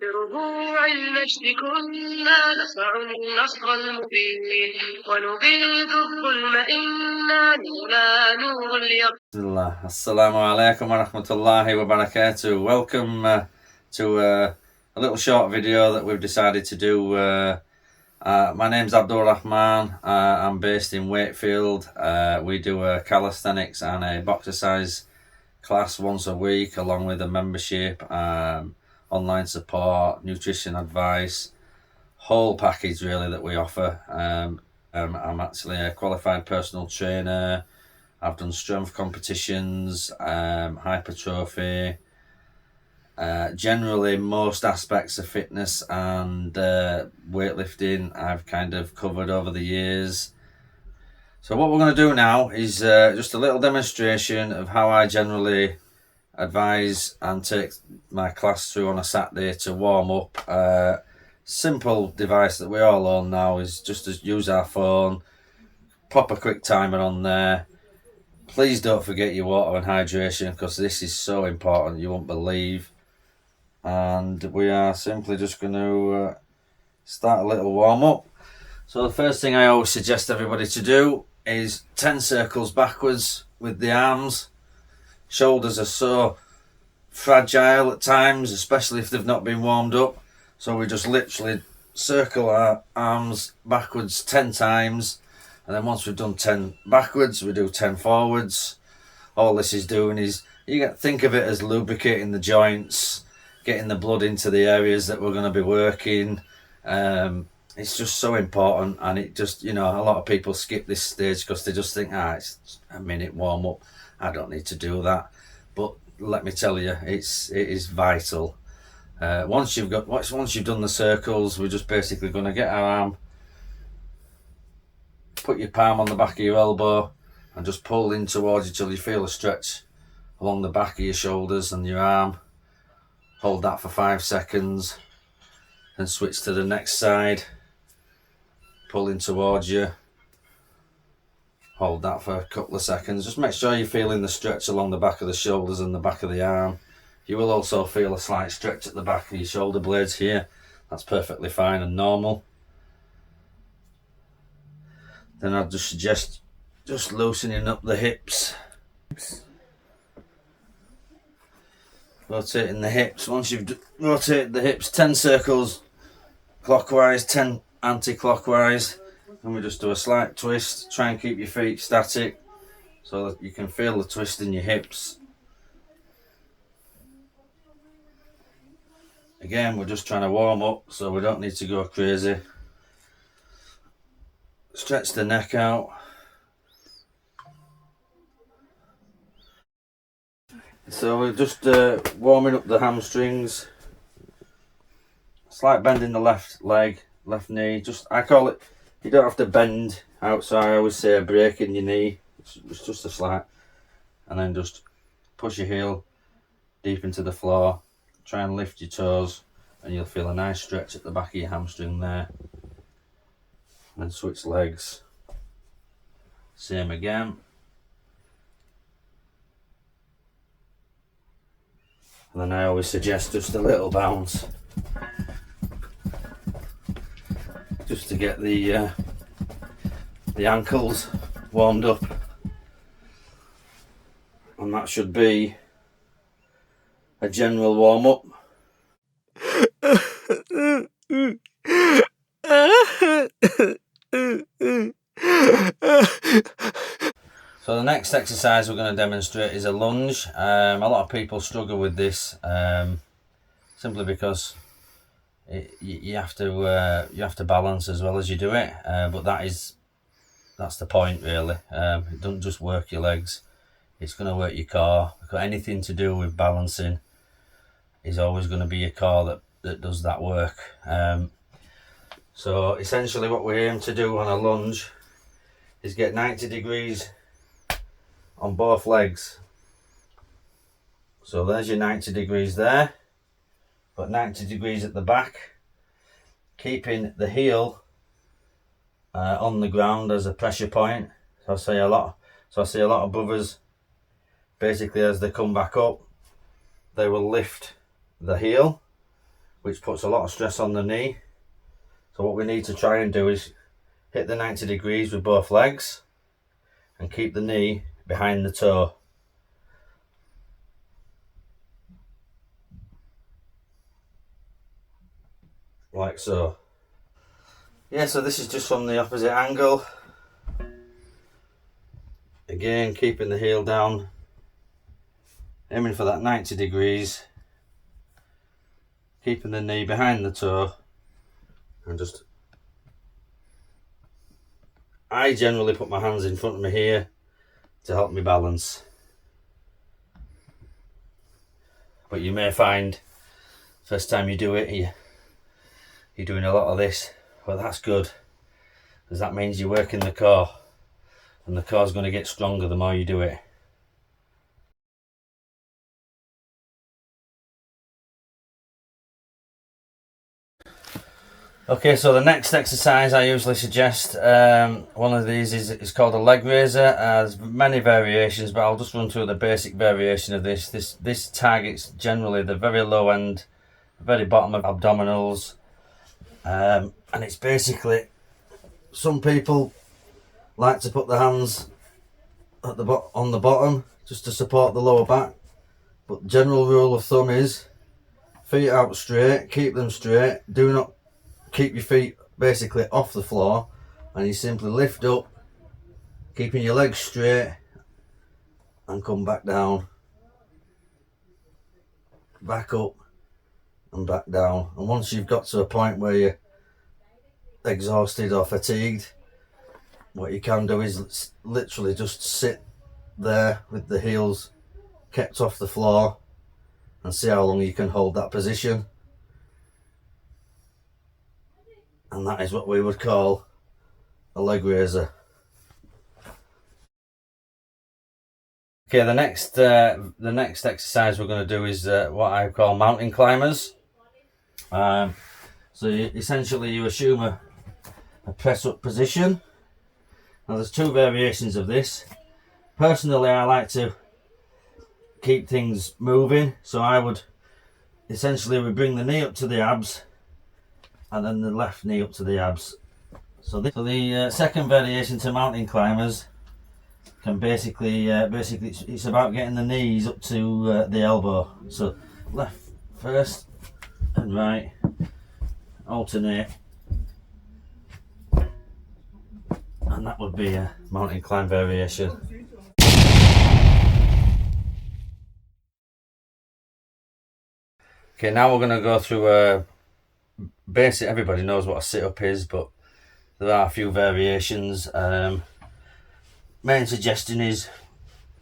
بربوع المجد كنا نصنع النصر المبين ونبيد الظلم إنا لنا نور اليقين. Assalamu alaikum wa rahmatullahi wa barakatuh. Welcome to a little short video that we've decided to do. My name's Abdur Rahman. I'm based in Wakefield. We do a calisthenics and a boxercise class once a week, along with a membership, online support, nutrition advice, whole package really that we offer. I'm actually a qualified personal trainer. I've done strength competitions, hypertrophy, generally most aspects of fitness and weightlifting I've kind of covered over the years. So what we're going to do now is just a little demonstration of how I generally advise and take my class through on a Saturday to warm up. Simple device that we all own now is just to use our phone, pop a quick timer on there. Please don't forget your water and hydration, because this is so important, you won't believe. And we are simply just going to start a little warm up. So the first thing I always suggest everybody to do is 10 circles backwards with the arms. Shoulders are so fragile at times, especially if they've not been warmed up. So we just literally circle our arms backwards 10 times. And then once we've done 10 backwards, we do 10 forwards. All this is doing is, think of it as lubricating the joints, getting the blood into the areas that we're going to be working. It's just so important, and it just, a lot of people skip this stage because they just think, it's a minute warm up, I don't need to do that. But let me tell you, it is vital. Once you've done the circles, we're just basically going to get our arm, put your palm on the back of your elbow and just pull in towards you till you feel a stretch along the back of your shoulders and your arm. Hold that for 5 seconds, then switch to the next side, pull in towards you, hold that for a couple of seconds. Just make sure you're feeling the stretch along the back of the shoulders and the back of the arm. You will also feel a slight stretch at the back of your shoulder blades here. That's perfectly fine and normal. Then I'd just suggest just loosening up the hips. Rotating the hips. Once you've rotated the hips 10 circles clockwise, 10 anti-clockwise, and we just do a slight twist. Try and keep your feet static so that you can feel the twist in your hips. Again, we're just trying to warm up, so we don't need to go crazy. Stretch the neck out. So we're just warming up the hamstrings. Slight bend in the left leg, left knee. I call it, you don't have to bend out, so I always say a break in your knee. It's just a slight. And then just push your heel deep into the floor. Try and lift your toes, and you'll feel a nice stretch at the back of your hamstring there. And then switch legs. Same again. And then I always suggest just a little bounce, just to get the ankles warmed up. And that should be a general warm up. So the next exercise we're going to demonstrate is a lunge. A lot of people struggle with this, simply because you have to balance as well as you do it. But that's the point really. It doesn't just work your legs; it's going to work your core. Because anything to do with balancing is always going to be your core that does that work. So essentially, what we aim to do on a lunge is get 90 degrees on both legs. So there's your 90 degrees there, but 90 degrees at the back, keeping the heel on the ground as a pressure point. So I see a lot of brothers, basically as they come back up, they will lift the heel which puts a lot of stress on the knee. So what we need to try and do is hit the 90 degrees with both legs and keep the knee behind the toe. Like so. Yeah, so this is just from the opposite angle. Again, keeping the heel down, aiming for that 90 degrees, keeping the knee behind the toe, and just, I generally put my hands in front of me here to help me balance. But you may find first time you do it, you're doing a lot of this, but that's good, because that means you're working the core, and the core's going to get stronger the more you do it. Okay, so the next exercise I usually suggest, one of these is called a leg raiser. There's many variations, but I'll just run through the basic variation of this. This targets generally the very low end, the very bottom of abdominals, and it's basically, some people like to put their hands at on the bottom just to support the lower back, but general rule of thumb is feet out straight, keep them straight, do not keep your feet basically off the floor, and you simply lift up, keeping your legs straight, and come back down, back up and back down. And once you've got to a point where you're exhausted or fatigued, what you can do is literally just sit there with the heels kept off the floor and see how long you can hold that position. And that is what we would call a leg raiser. Okay, the next exercise we're going to do is what I call mountain climbers. So essentially you assume a press up position. Now there's two variations of this. Personally, I like to keep things moving, so I would essentially bring the knee up to the abs and then the left knee up to the abs. So the second variation to mountain climbers can basically it's about getting the knees up to the elbow. So left first and right, alternate, and that would be a mountain climb variation. Okay, now we're going to go through a basic, everybody knows what a sit-up is, but there are a few variations. Main suggestion is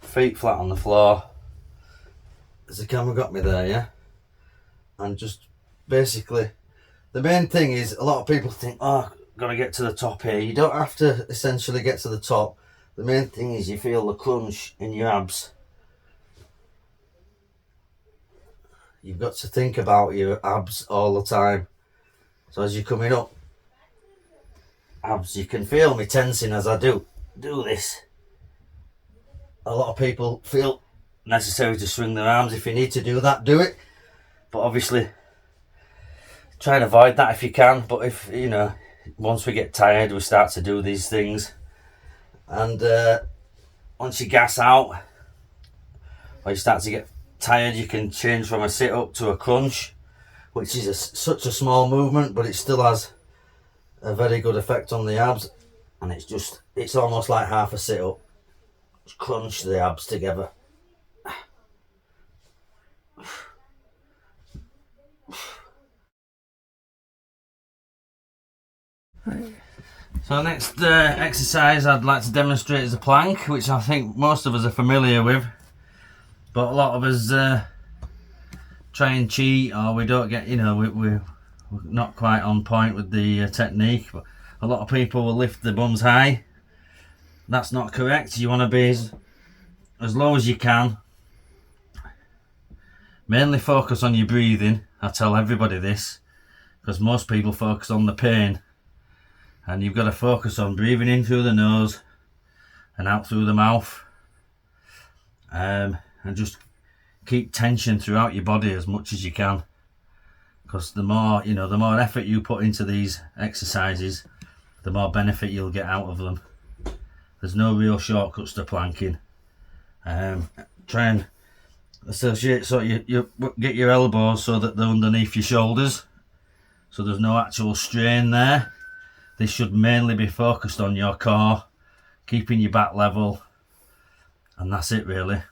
feet flat on the floor. Has the camera got me there, yeah? And just basically, the main thing is, a lot of people think, oh, got to get to the top here. You don't have to essentially get to the top. The main thing is you feel the crunch in your abs. You've got to think about your abs all the time. So as you're coming up, abs, you can feel me tensing as I do this. A lot of people feel necessary to swing their arms. If you need to do that, do it. But obviously, try and avoid that if you can. But if, you know, once we get tired, we start to do these things. And once you gas out, or you start to get tired, you can change from a sit-up to a crunch, which is such a small movement, but it still has a very good effect on the abs. And it's almost like half a sit-up. Just crunch the abs together. So next exercise I'd like to demonstrate is a plank, which I think most of us are familiar with, but a lot of us try and cheat, or we don't get, you know, we're not quite on point with the technique. But a lot of people will lift the bums high. That's not correct. You want to be as low as you can. Mainly focus on your breathing. I tell everybody this, because most people focus on the pain. And you've got to focus on breathing in through the nose and out through the mouth. And just keep tension throughout your body as much as you can. because the more, you know, the more effort you put into these exercises, the more benefit you'll get out of them. There's no real shortcuts to planking. Try and associate so you get your elbows so that they're underneath your shoulders, so there's no actual strain there. This should mainly be focused on your core, keeping your back level, and that's it really.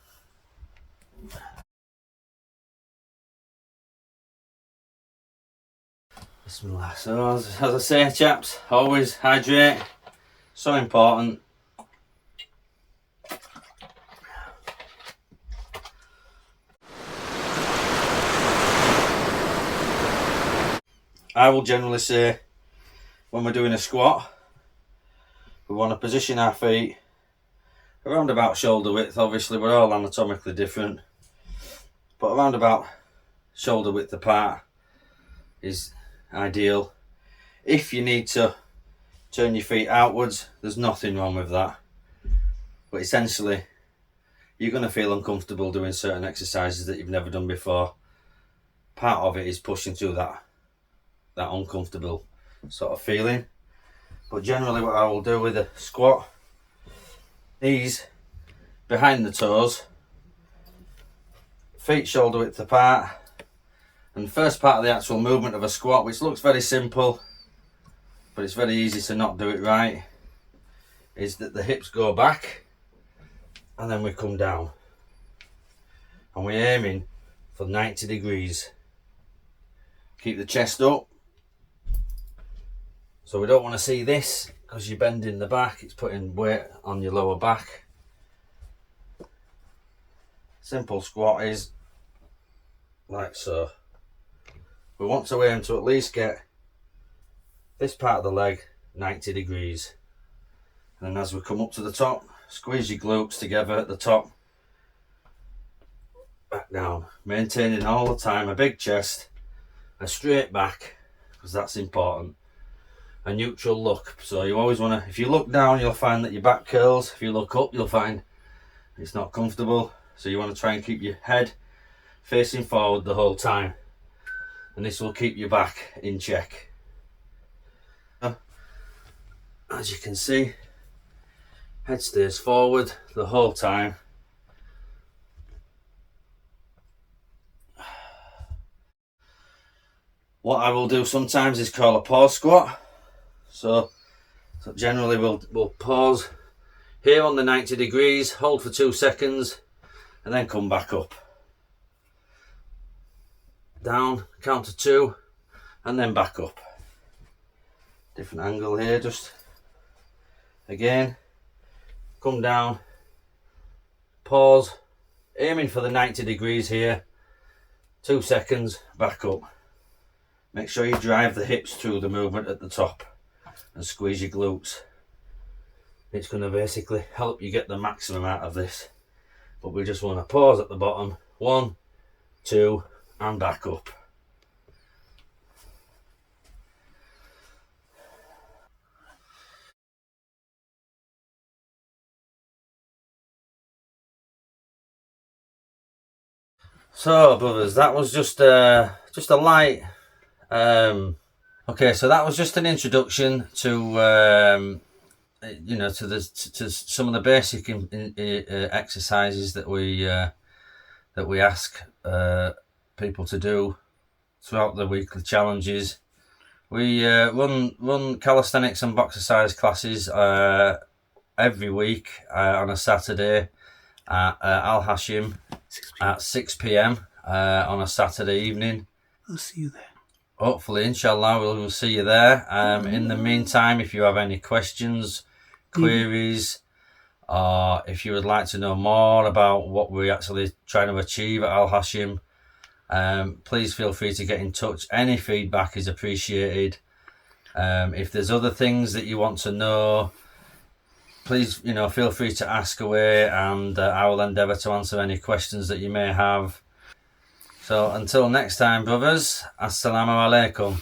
Bismillah. So as I say, chaps, always hydrate, so important. I will generally say, when we're doing a squat, we want to position our feet around about shoulder width. Obviously we're all anatomically different, but around about shoulder width apart is ideal. If you need to turn your feet outwards, there's nothing wrong with that, but essentially you're going to feel uncomfortable doing certain exercises that you've never done before. Part of it is pushing through that uncomfortable sort of feeling. But generally what I will do with a squat, knees behind the toes, feet shoulder width apart, and the first part of the actual movement of a squat, which looks very simple but it's very easy to not do it right, is that the hips go back and then we come down, and we're aiming for 90 degrees. Keep the chest up, so we don't want to see this because you're bending the back, it's putting weight on your lower back. Simple squat is like so. We want to aim to at least get this part of the leg 90 degrees. And then as we come up to the top, squeeze your glutes together at the top, back down, maintaining all the time a big chest, a straight back, because that's important, a neutral look. So you always want to, if you look down you'll find that your back curls, if you look up you'll find it's not comfortable, so you want to try and keep your head facing forward the whole time, and this will keep your back in check. As you can see, head stays forward the whole time. What I will do sometimes is call a pause squat. So generally we'll pause here on the 90 degrees, hold for 2 seconds, and then come back up. Down, count to 2, and then back up. Different angle here, just again, come down, pause, aiming for the 90 degrees here, 2 seconds, back up. Make sure you drive the hips through the movement at the top and squeeze your glutes. It's going to basically help you get the maximum out of this. But we just want to pause at the bottom, 1, 2, and back up. So brothers, that was just a light okay, so that was just an introduction to you know, to some of the basic exercises that we ask people to do throughout the weekly challenges. We run calisthenics and boxercise classes every week on a Saturday at Al Hashim at 6 p.m. On a Saturday evening. I'll see you there. Hopefully, inshallah, we'll see you there. In the meantime, if you have any questions, queries, or if you would like to know more about what we're actually trying to achieve at Al Hashim, please feel free to get in touch. Any feedback is appreciated. If there's other things that you want to know, please, you know, feel free to ask away, and I will endeavour to answer any questions that you may have. So until next time, brothers, assalamu alaikum.